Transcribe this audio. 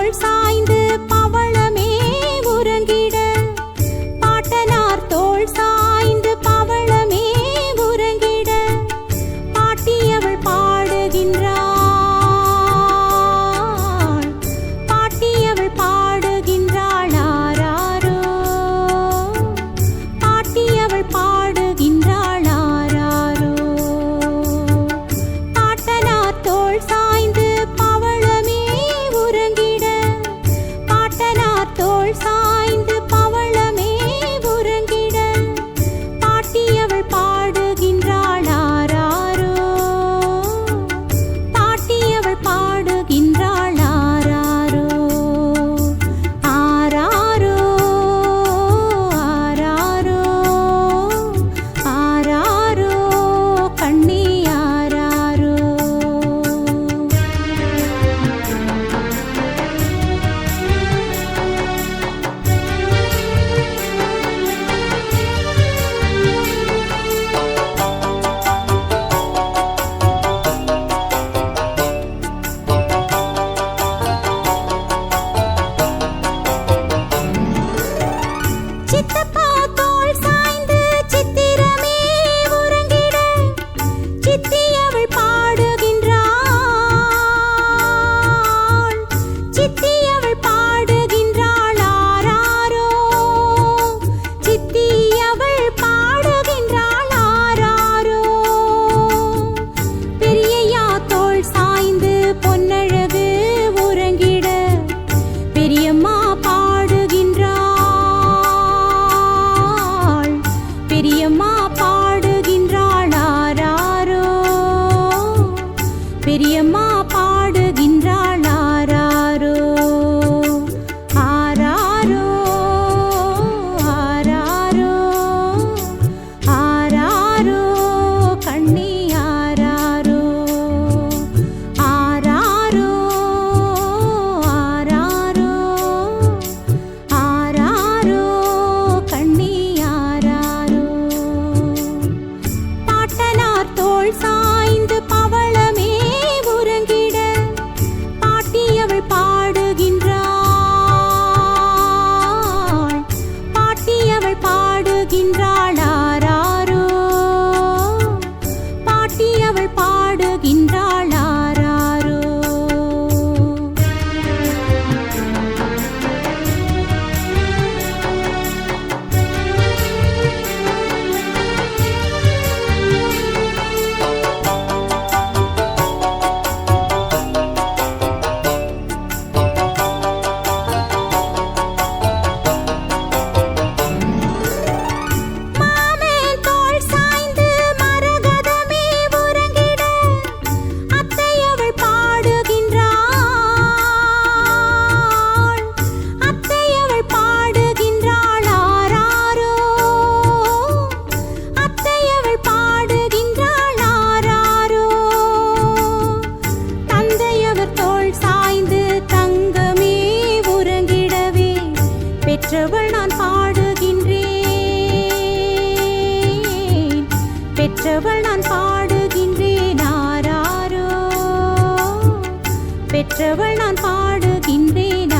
தோள் சாய்ந்து பவளமே உறங்கிட, பாட்டனார் தோள் சாய்ந்து பவளமே உறங்கிட, பாட்டியவள் பாடுகின்றாள், பாட்டியவள் பாடுகின்றாள் ஆராரோ, பாட்டியவள் பாடுகின்றாள் ஆராரோ. பாட்டனார் தோள் சாய்ந்து பவளமே உறங்கிட, பாட்டனார் தோள் சாய்ந்து பவளமே உறங்கிட, பாட்டியவள் பாடுகின்றாள் ஆராரோ, பாட்டியவள் பாடுகின்றாள் ஆராரோ. ஆராரோ ஆராரோ ஆராரோ கண்ணே ஆராரோ. சித்தப்பா தோள் சாய்ந்து சித்திரமே உறங்கிட, சித்தியவள் பாடுகின்றாள், சித்தியவள் பாடுகின்றாள் ஆராரோ, சித்தியவள் பாடுகின்றாள் ஆராரோ. பெரியய்யா தோள் சாய்ந்து பொன்னழகு உறங்கிட, பெரியம்மா பாடுகின்றாள், பெரியம்மா பாடுகின்றாள் ஆராரோ, பெரியம்மா பாடுகின்றாள் ஆராரோ. ஆராரோ ஆராரோ ஆராரோ கண்ணே ஆராரோ. ஆராரோ ஆராரோ ஆராரோ கண்ணே ஆராரோ. பாட்டனார் தோள் சாய்ந்து பவளமே உறங்கிட, பாட்டியவள் பாடுகின்றாள், பாட்டியவள் பாடுகின்றாள் ஆராரோ, பாட்டியவள் பாடுகின்றாள் ஆராரோ. மாமன் தோள் சாய்ந்து மரகதமே உறங்கிட, அத்தையவள் பாடுகின்றாள், அத்தையவள் பாடுகின்றாள் ஆராரோ, அத்தையவள் பாடுகின்றாள் ஆராரோ. தந்தையவர் தோள் சாய்ந்து தங்கமே உறங்கிடவே, பெற்றவள் நான் பாடுகின்றேன், பெற்றவள் நான் பாடுகின்றேன் ஆராரோ, பெற்றவள் நான் பாடுகின்றேன்